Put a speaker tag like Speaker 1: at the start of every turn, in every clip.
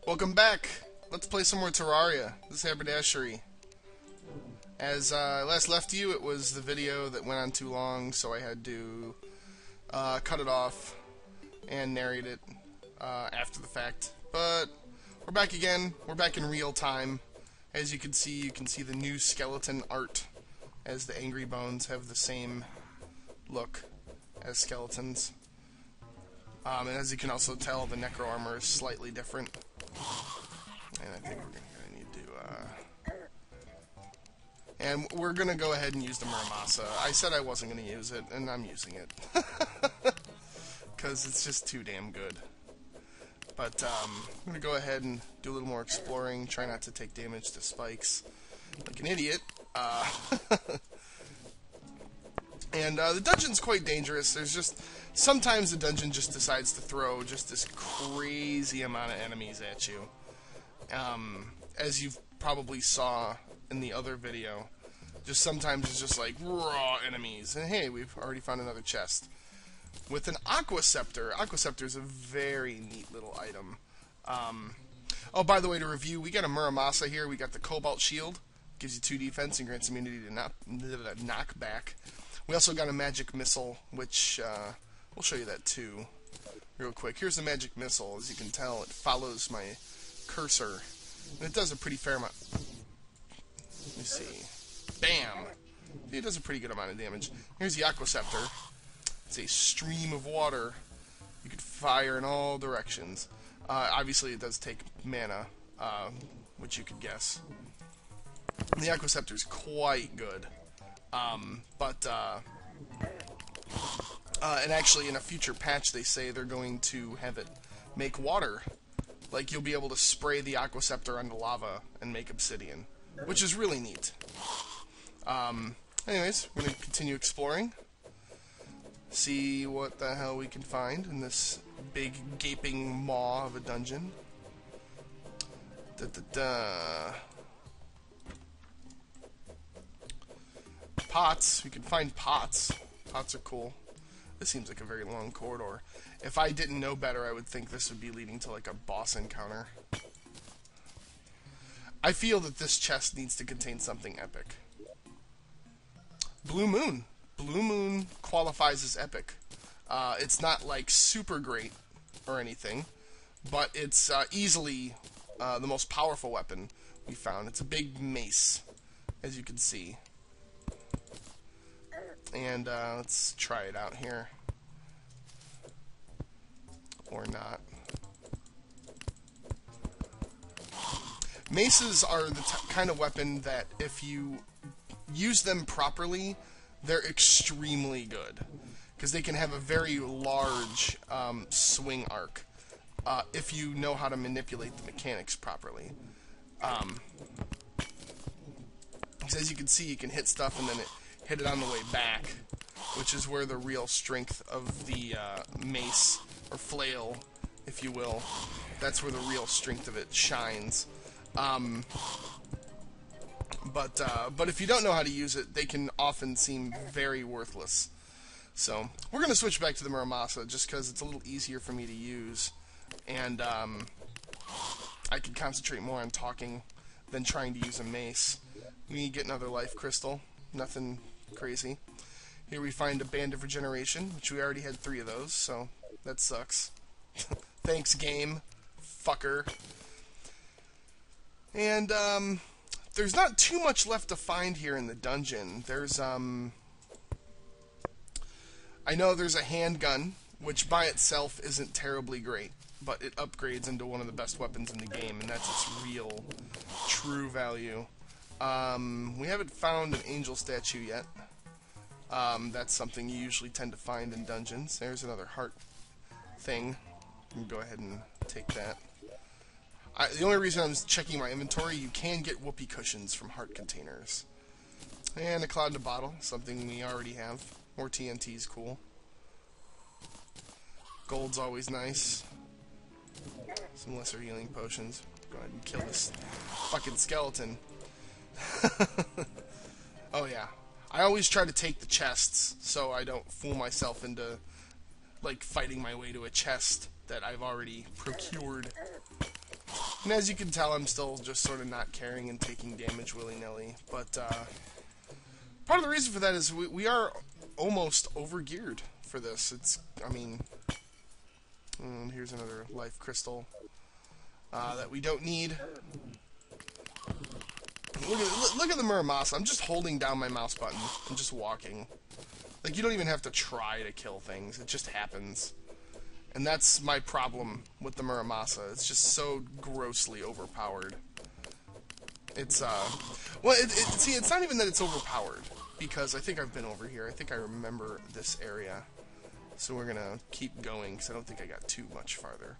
Speaker 1: Welcome back. Let's play some more Terraria. This is Haberdashery. As I last left you, it was the video that went on too long, so I had to cut it off and narrate it after the fact. But we're back again. We're back in real time. As you can see the new skeleton art, as the angry bones have the same look as skeletons. And as you can also tell, the necro armor is slightly different. And I think we're gonna need to, and we're gonna go ahead and use the Muramasa. I said I wasn't gonna use it, and I'm using it. Because it's just too damn good. But, I'm gonna go ahead and do a little more exploring, try not to take damage to spikes like an idiot. And the dungeon's quite dangerous. There's just sometimes the dungeon just decides to throw just this crazy amount of enemies at you. As you've probably saw in the other video, just sometimes it's just like raw enemies. And hey, we've already found another chest with an Aqua Scepter. Aqua Scepter is a very neat little item. Oh, by the way, to review, we got a Muramasa here. We got the Cobalt Shield, gives you 2 defense and grants immunity to knockback. We also got a magic missile, which we'll show you that too, real quick. Here's the magic missile. As you can tell, it follows my cursor, and it does a pretty fair amount. Let me see. Bam! It does a pretty good amount of damage. Here's the Aqua Scepter. It's a stream of water. You can fire in all directions. Obviously, it does take mana, which you could guess. The Aqua Scepter is quite good. And actually in a future patch they say they're going to have it make water. Like, you'll be able to spray the Aqua Scepter onto lava and make obsidian, which is really neat. Anyways, we're going to continue exploring. See what the hell we can find in this big gaping maw of a dungeon. Pots. We can find pots. Pots are cool. This seems like a very long corridor. If I didn't know better, I would think this would be leading to like a boss encounter. I feel that this chest needs to contain something epic. Blue Moon. Blue Moon qualifies as epic. It's not like super great or anything, but it's easily the most powerful weapon we found. It's a big mace, as you can see. And let's try it out here. Or not. Maces are the kind of weapon that if you use them properly, they're extremely good. Because they can have a very large swing arc if you know how to manipulate the mechanics properly. Because as you can see, you can hit stuff and then hit it on the way back, which is where the real strength of the mace, or flail, if you will, that's where the real strength of it shines. But if you don't know how to use it, they can often seem very worthless. So, we're going to switch back to the Muramasa, just because it's a little easier for me to use, and I can concentrate more on talking than trying to use a mace. We get another life crystal. Nothing crazy. Here we find a Band of Regeneration, which we already had 3 of those, so that sucks. Thanks, game. Fucker. And, there's not too much left to find here in the dungeon. There's, I know there's a handgun, which by itself isn't terribly great, but it upgrades into one of the best weapons in the game, and that's its real, true value. We haven't found an angel statue yet. That's something you usually tend to find in dungeons. There's another heart thing. I'm gonna go ahead and take that. The only reason I'm checking my inventory, you can get whoopee cushions from heart containers. And a cloud in a bottle, something we already have. More TNT's cool. Gold's always nice. Some lesser healing potions. Go ahead and kill this fucking skeleton. Oh yeah. I always try to take the chests so I don't fool myself into like fighting my way to a chest that I've already procured. And as you can tell, I'm still just sort of not caring and taking damage willy-nilly. But part of the reason for that is we are almost over-geared for this. I mean, here's another life crystal that we don't need. Look at the Muramasa. I'm just holding down my mouse button and just walking. Like, you don't even have to try to kill things. It just happens. And that's my problem with the Muramasa. It's just so grossly overpowered. It's, well, see, it's not even that it's overpowered, because I think I've been over here. I think I remember this area. So we're gonna keep going, because I don't think I got too much farther.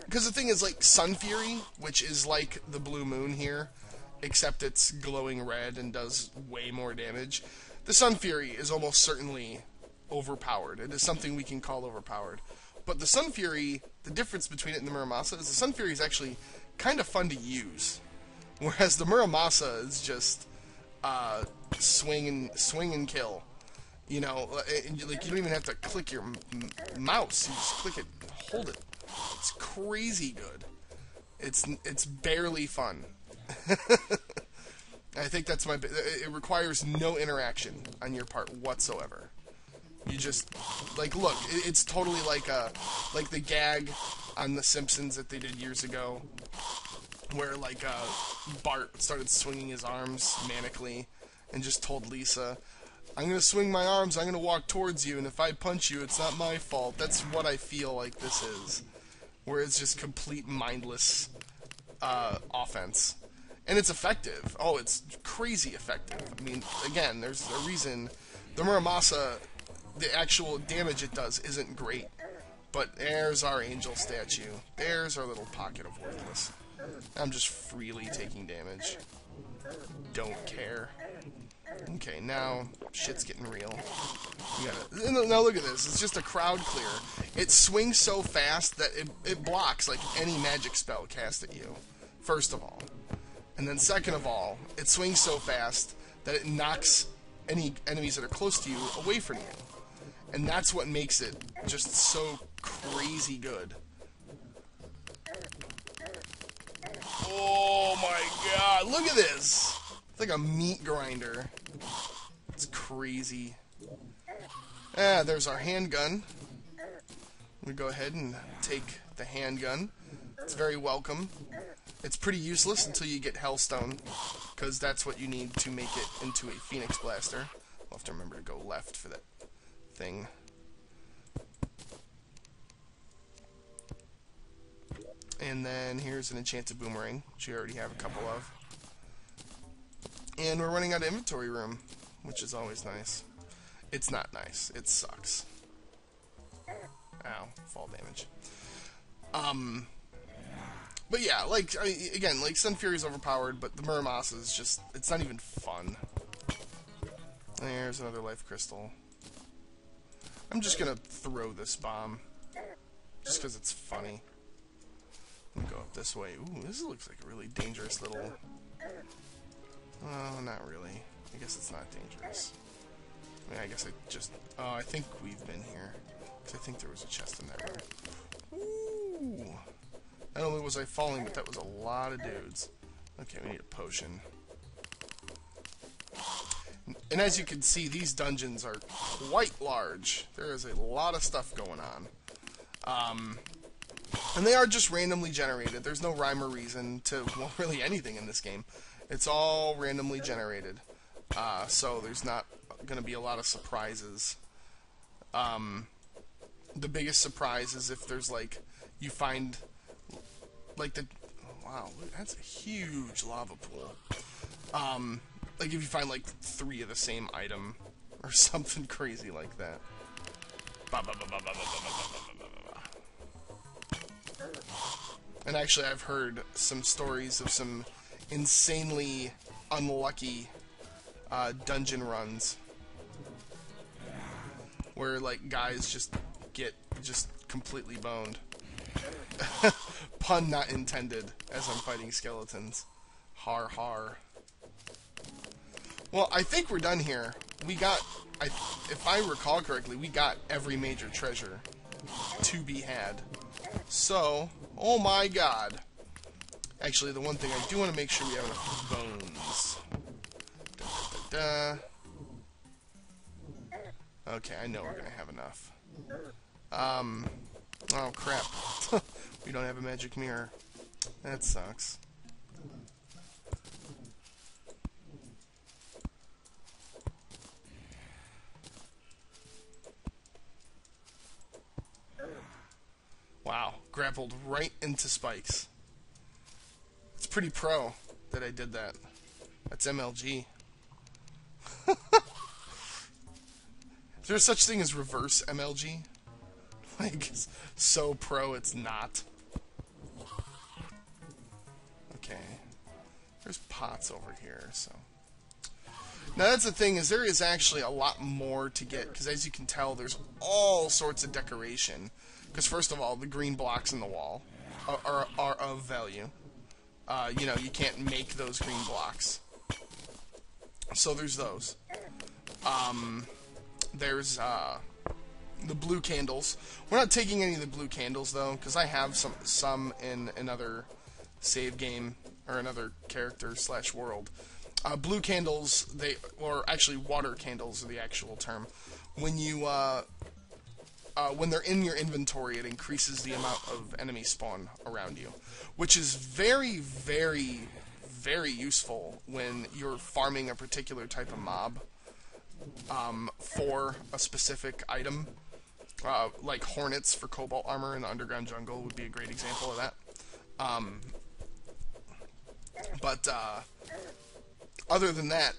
Speaker 1: Because the thing is, like, Sun Fury, which is like the Blue Moon here, except it's glowing red and does way more damage. The Sun Fury is almost certainly overpowered. It is something we can call overpowered. But the Sun Fury, the difference between it and the Muramasa is the Sun Fury is actually kind of fun to use. Whereas the Muramasa is just swing and kill. You know, like, you don't even have to click your mouse. You just click it, hold it. It's crazy good. It's barely fun. I think that's it requires no interaction on your part whatsoever. You just, like, look, it's totally like the gag on The Simpsons that they did years ago, where, like, Bart started swinging his arms manically and just told Lisa, I'm going to swing my arms, I'm going to walk towards you, and if I punch you, it's not my fault. That's what I feel like this is. Where it's just complete mindless offense. And it's effective. Oh, it's crazy effective. I mean, again, there's a reason the Muramasa, the actual damage it does isn't great. But there's our angel statue. There's our little pocket of worthless. I'm just freely taking damage. Don't care. Okay, now shit's getting real. Now look at this. It's just a crowd clear. It swings so fast that it blocks like any magic spell cast at you, first of all. And then second of all, it swings so fast that it knocks any enemies that are close to you away from you. And that's what makes it just so crazy good. Oh my god, look at this! It's like a meat grinder. It's crazy. There's our handgun. We go ahead and take the handgun. It's very welcome. It's pretty useless until you get Hellstone, because that's what you need to make it into a Phoenix Blaster. I'll have to remember to go left for that thing. And then here's an enchanted boomerang, which you already have a couple of. And we're running out of inventory room, which is always nice. It's not nice. It sucks. Ow, fall damage. But yeah, like, again, like, Sun Fury's overpowered, but the Muramasa is just, it's not even fun. There's another life crystal. I'm just gonna throw this bomb, just because it's funny. Let me go up this way. Ooh, this looks like a really dangerous little... Oh, not really. I guess it's not dangerous. I mean, I guess I just... Oh, I think we've been here. Because I think there was a chest in that room. Ooh! Not only was I falling, but that was a lot of dudes. Okay, we need a potion. And as you can see, these dungeons are quite large. There is a lot of stuff going on. And they are just randomly generated. There's no rhyme or reason to, well, really anything in this game. It's all randomly generated. So there's not going to be a lot of surprises. The biggest surprise is if there's, like, you find, like, the... Oh, wow, that's a huge lava pool. Like, if you find, like, 3 of the same item, or something crazy like that. And actually, I've heard some stories of some insanely unlucky dungeon runs where, like, guys just get completely boned. Pun not intended, as I'm fighting skeletons. Har har. Well, I think we're done here. We got, if I recall correctly, we got every major treasure to be had. So, oh my god. Actually, the one thing I do want to make sure we have enough bones. Okay, I know we're going to have enough. Oh crap. We don't have a magic mirror. That sucks. Wow, grappled right into spikes. It's pretty pro that I did that. That's MLG. Is there such thing as reverse MLG? Like, so pro it's not. Okay. There's pots over here, so. Now that's the thing, is there is actually a lot more to get, because as you can tell, there's all sorts of decoration. Because first of all, the green blocks in the wall are of value. You know, you can't make those green blocks. So there's those. There's the blue candles. We're not taking any of the blue candles though, because I have some in another save game or another character / world. Blue candles, or actually water candles are the actual term. When you when they're in your inventory, it increases the amount of enemy spawn around you, which is very, very, very useful when you're farming a particular type of mob for a specific item. Like hornets for cobalt armor in the underground jungle would be a great example of that. But other than that,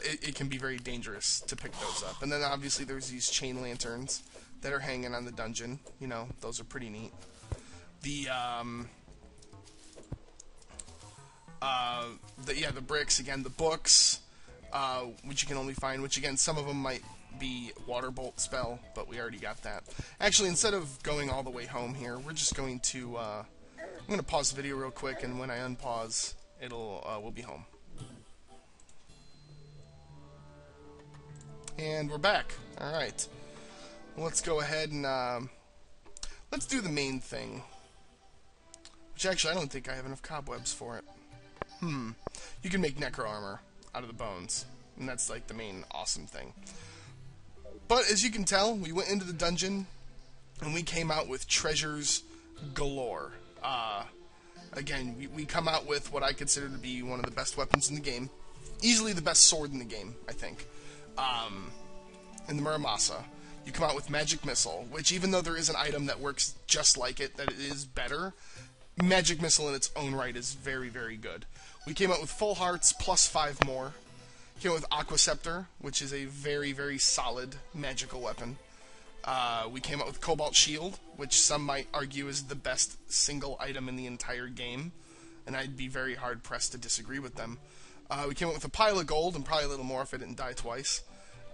Speaker 1: it can be very dangerous to pick those up. And then obviously there's these chain lanterns that are hanging on the dungeon. You know, those are pretty neat. The bricks, again, the books, which you can only find, which again, some of them might be water bolt spell, but we already got that. Actually, instead of going all the way home here, we're just going to, I'm going to pause the video real quick, and when I unpause, we'll be home. And we're back. Alright. Let's go ahead and, let's do the main thing. Which actually, I don't think I have enough cobwebs for it. You can make necro armor out of the bones. And that's like the main awesome thing. But as you can tell, we went into the dungeon and we came out with treasures galore. Again, we come out with what I consider to be one of the best weapons in the game. Easily the best sword in the game, I think. In the Muramasa. You come out with Magic Missile, which even though there is an item that works just like it, that it is better, Magic Missile in its own right is very, very good. We came out with Full Hearts plus 5 more. Came out with Aqua Scepter, which is a very, very solid magical weapon. We came out with Cobalt Shield, which some might argue is the best single item in the entire game, and I'd be very hard-pressed to disagree with them. We came out with a pile of gold, and probably a little more if I didn't die twice.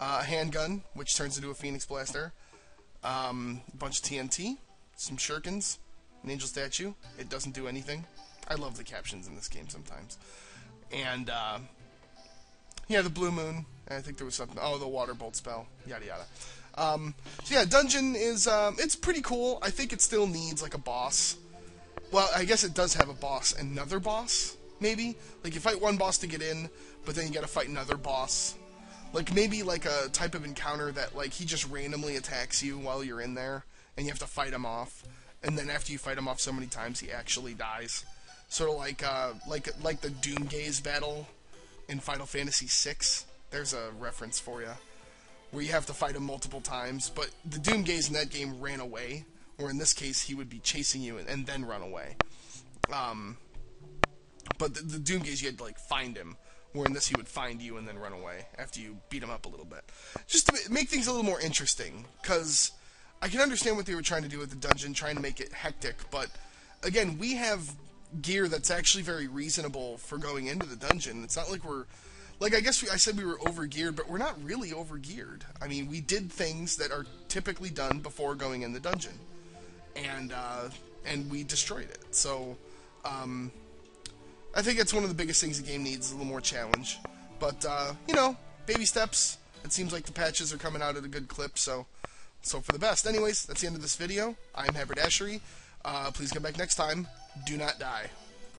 Speaker 1: A handgun, which turns into a Phoenix Blaster. A bunch of TNT, some shurikens, an angel statue. It doesn't do anything. I love the captions in this game sometimes. And, yeah, the blue moon. I think there was something. Oh, the water bolt spell. Yada yada. So yeah, dungeon is, it's pretty cool. I think it still needs, like, a boss. Well, I guess it does have a boss. Another boss, maybe? Like, you fight one boss to get in, but then you gotta fight another boss. Like, maybe, like, a type of encounter that, like, he just randomly attacks you while you're in there, and you have to fight him off. And then after you fight him off so many times, he actually dies. Sort of like the Doomgaze battle in Final Fantasy VI. There's a reference for you. Where you have to fight him multiple times, but the Doomgaze in that game ran away, or in this case, he would be chasing you and then run away. But the Doomgaze, you had to, like, find him, where in this he would find you and then run away after you beat him up a little bit. Just to make things a little more interesting, because I can understand what they were trying to do with the dungeon, trying to make it hectic, but again, we have gear that's actually very reasonable for going into the dungeon. It's not like we're... Like, I guess I said we were over-geared, but we're not really over-geared. I mean, we did things that are typically done before going in the dungeon. And we destroyed it. So, I think that's one of the biggest things the game needs, is a little more challenge. But, you know, baby steps. It seems like the patches are coming out at a good clip, so for the best. Anyways, that's the end of this video. I'm Haberdashery. Please come back next time. Do not die.